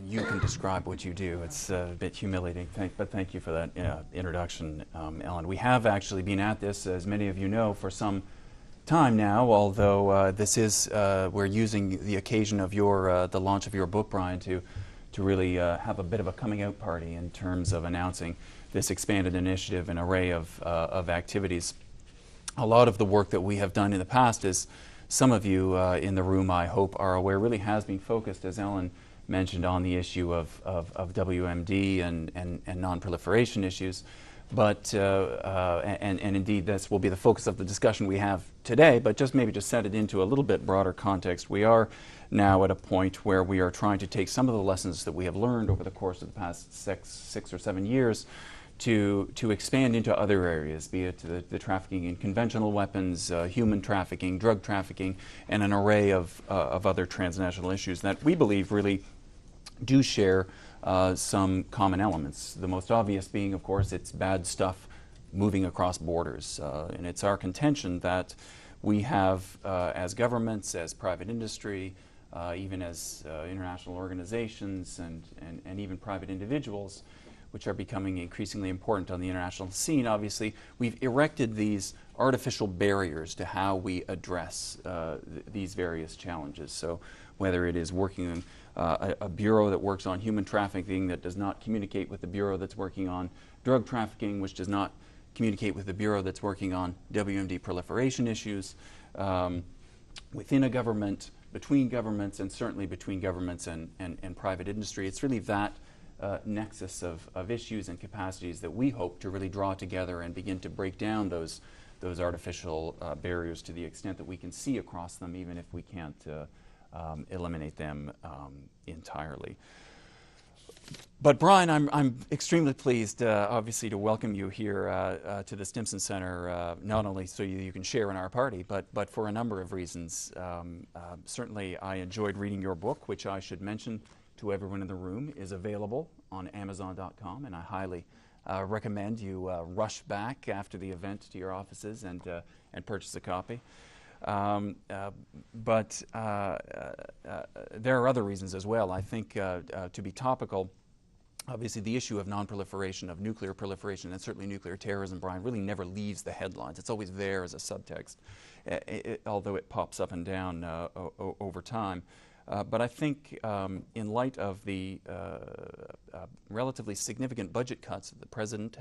you can describe what you do. It's a bit humiliating, but thank you for that introduction, Ellen. We have actually been at this, as many of you know, for some time now, although we're using the occasion of the launch of your book, Brian, to really have a bit of a coming out party in terms of announcing this expanded initiative and array of activities. A lot of the work that we have done in the past, as some of you in the room, I hope, are aware, really has been focused, as Ellen mentioned, on the issue of WMD and non-proliferation issues. But, and indeed, this will be the focus of the discussion we have today, but just set it into a little bit broader context. We are now at a point where we are trying to take some of the lessons that we have learned over the course of the past six or 7 years to expand into other areas, be it the trafficking in conventional weapons, human trafficking, drug trafficking, and an array of other transnational issues that we believe really do share some common elements. The most obvious being, of course, it's bad stuff moving across borders. And it's our contention that we have, as governments, as private industry, even as international organizations and even private individuals, which are becoming increasingly important on the international scene, obviously, we've erected these artificial barriers to how we address these various challenges. So whether it is working on a bureau that works on human trafficking that does not communicate with the bureau that's working on drug trafficking, which does not communicate with the bureau that's working on WMD proliferation issues, within a government, between governments, and certainly between governments and private industry. It's really that nexus of issues and capacities that we hope to really draw together and begin to break down those artificial barriers to the extent that we can see across them, even if we can't eliminate them entirely. But Brian, I'm extremely pleased, obviously, to welcome you here to the Stimson Center, not only so you can share in our party, but for a number of reasons. Certainly, I enjoyed reading your book, which I should mention to everyone in the room is available on Amazon.com, and I highly recommend you rush back after the event to your offices and purchase a copy. But there are other reasons as well. I think to be topical, obviously the issue of non-proliferation, of nuclear proliferation, and certainly nuclear terrorism, Brian, really never leaves the headlines. It's always there as a subtext, although it pops up and down over time. But I think in light of the relatively significant budget cuts that the President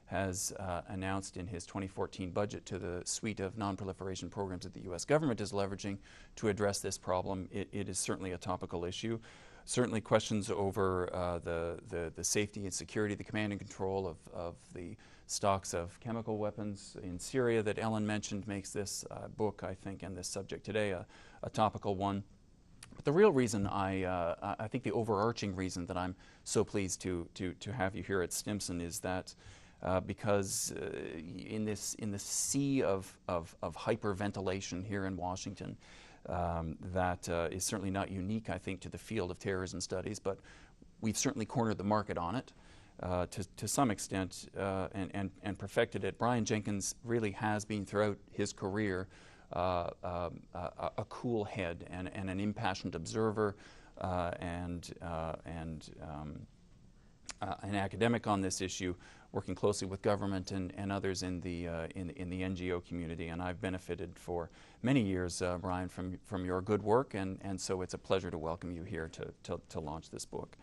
has announced in his 2014 budget to the suite of non-proliferation programs that the U.S. government is leveraging to address this problem, it is certainly a topical issue. Certainly questions over the safety and security, the command and control of the stocks of chemical weapons in Syria that Ellen mentioned makes this book, I think, and this subject today a topical one. But the real reason, I think the overarching reason that I'm so pleased to have you here at Stimson is that because in the sea of hyperventilation here in Washington, that is certainly not unique, I think, to the field of terrorism studies, but we've certainly cornered the market on it to some extent and perfected it. Brian Jenkins really has been throughout his career a cool head and an impassioned observer and an academic on this issue, working closely with government and others in the NGO community. And I've benefited for many years, Brian, from your good work, and so it's a pleasure to welcome you here to launch this book.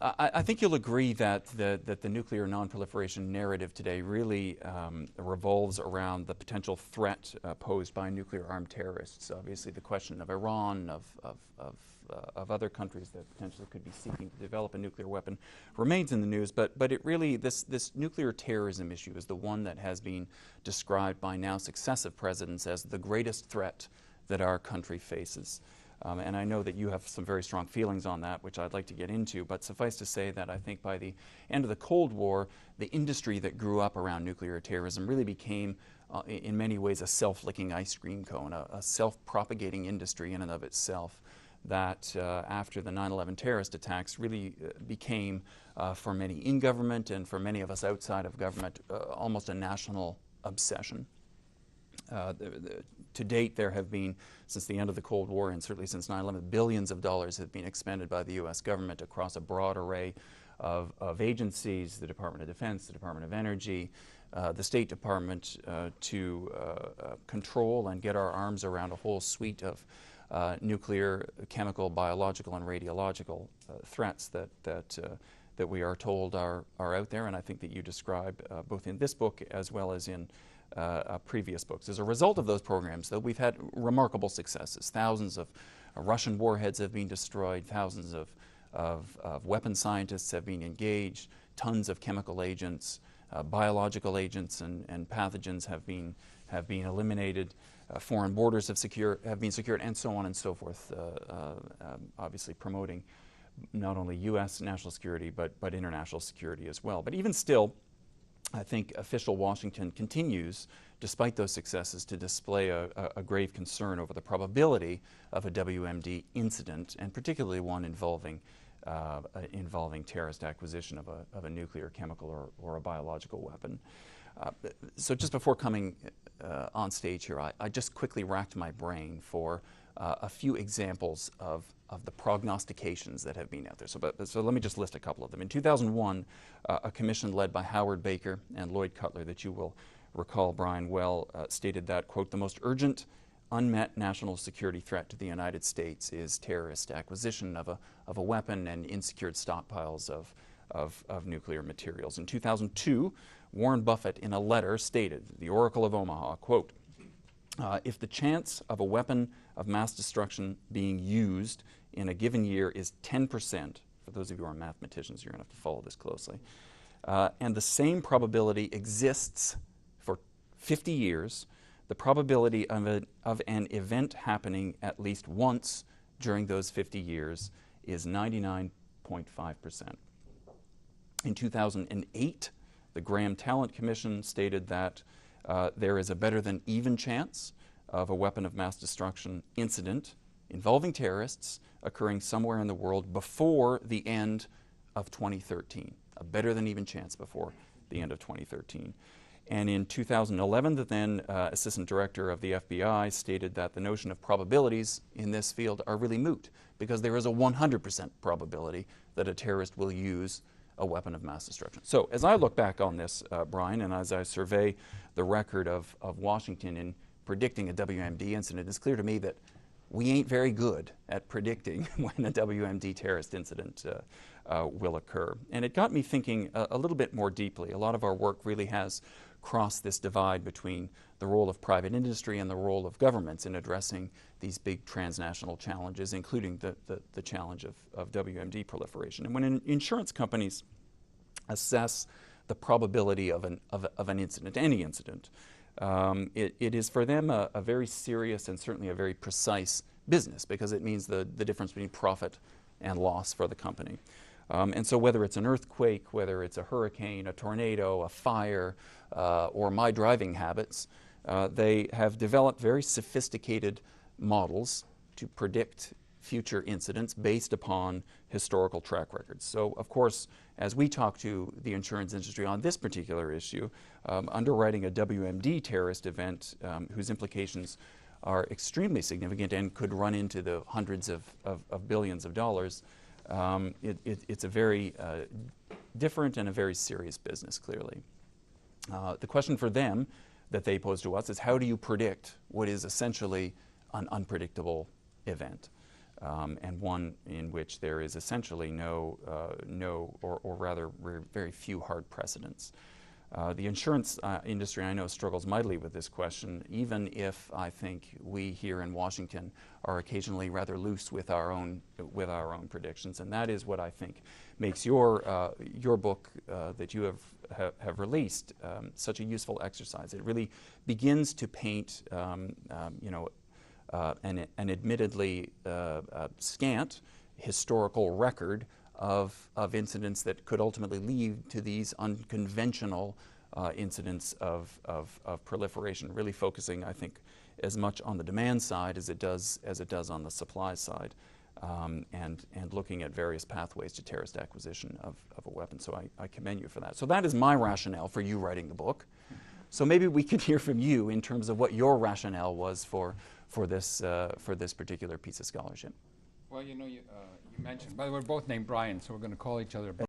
I think you'll agree that the nuclear non-proliferation narrative today really revolves around the potential threat posed by nuclear-armed terrorists. Obviously, the question of Iran, of other countries that potentially could be seeking to develop a nuclear weapon remains in the news. But it really, this nuclear terrorism issue is the one that has been described by now successive presidents as the greatest threat that our country faces. And I know that you have some very strong feelings on that, which I'd like to get into, but suffice to say that I think by the end of the Cold War, the industry that grew up around nuclear terrorism really became, in many ways, a self-licking ice cream cone, a self-propagating industry in and of itself that after the 9/11 terrorist attacks really became, for many in government and for many of us outside of government, almost a national obsession. To date, there have been, since the end of the Cold War and certainly since 9/11, billions of dollars have been expended by the U.S. government across a broad array of agencies, the Department of Defense, the Department of Energy, the State Department, to control and get our arms around a whole suite of nuclear, chemical, biological, and radiological threats that we are told are out there, and I think that you describe both in this book as well as in previous books. As a result of those programs, though, we've had remarkable successes. Thousands of Russian warheads have been destroyed, thousands of weapon scientists have been engaged, tons of chemical agents, biological agents and pathogens have been eliminated, foreign borders have been secured, and so on and so forth, obviously promoting not only U.S. national security but international security as well. But even still, I think official Washington continues, despite those successes, to display a grave concern over the probability of a WMD incident, and particularly one involving terrorist acquisition of a nuclear, chemical, or a biological weapon. So just before coming on stage here, I just quickly racked my brain for a few examples of the prognostications that have been out there. So let me just list a couple of them. In 2001, a commission led by Howard Baker and Lloyd Cutler, that you will recall, Brian, well, stated that, quote, "The most urgent unmet national security threat to the United States is terrorist acquisition of a weapon and insecured stockpiles of nuclear materials." In 2002, Warren Buffett, in a letter, stated, the Oracle of Omaha, quote, "If the chance of a weapon of mass destruction being used in a given year is 10%, for those of you who are mathematicians, you're going to have to follow this closely, and the same probability exists for 50 years, the probability of an event happening at least once during those 50 years is 99.5%. In 2008, the Graham Talent Commission stated that there is a better than even chance of a weapon of mass destruction incident involving terrorists occurring somewhere in the world before the end of 2013. A better than even chance before the end of 2013. And in 2011, the then Assistant Director of the FBI stated that the notion of probabilities in this field are really moot, because there is a 100% probability that a terrorist will use a weapon of mass destruction. So as I look back on this, Brian, and as I survey the record of Washington in predicting a WMD incident, it's clear to me that we ain't very good at predicting when a WMD terrorist incident will occur. And it got me thinking a little bit more deeply. A lot of our work really has crossed this divide between the role of private industry and the role of governments in addressing these big transnational challenges, including the challenge of WMD proliferation. And when insurance companies assess the probability of an incident, any incident, it is for them a very serious and certainly a very precise business, because it means the difference between profit and loss for the company. And so whether it's an earthquake, whether it's a hurricane, a tornado, a fire, or my driving habits, they have developed very sophisticated models to predict future incidents based upon historical track records. So, of course, as we talk to the insurance industry on this particular issue, underwriting a WMD terrorist event whose implications are extremely significant and could run into the hundreds of billions of dollars, it's a very different and a very serious business, clearly. The question for them that they pose to us is, how do you predict what is essentially an unpredictable event, and one in which there is essentially or rather very few hard precedents? The insurance industry, I know, struggles mightily with this question, even if I think we here in Washington are occasionally rather loose with our own predictions, and that is what I think makes your book that you have released such a useful exercise. It really begins to paint, an admittedly scant historical record of incidents that could ultimately lead to these unconventional incidents of proliferation, really focusing, I think, as much on the demand side as it does on the supply side, and looking at various pathways to terrorist acquisition of a weapon. So I commend you for that. So that is my rationale for you writing the book. So maybe we could hear from you in terms of what your rationale was for this particular piece of scholarship. Well, you know, you mentioned, by the way, we're both named Brian, so we're going to call each other Brian.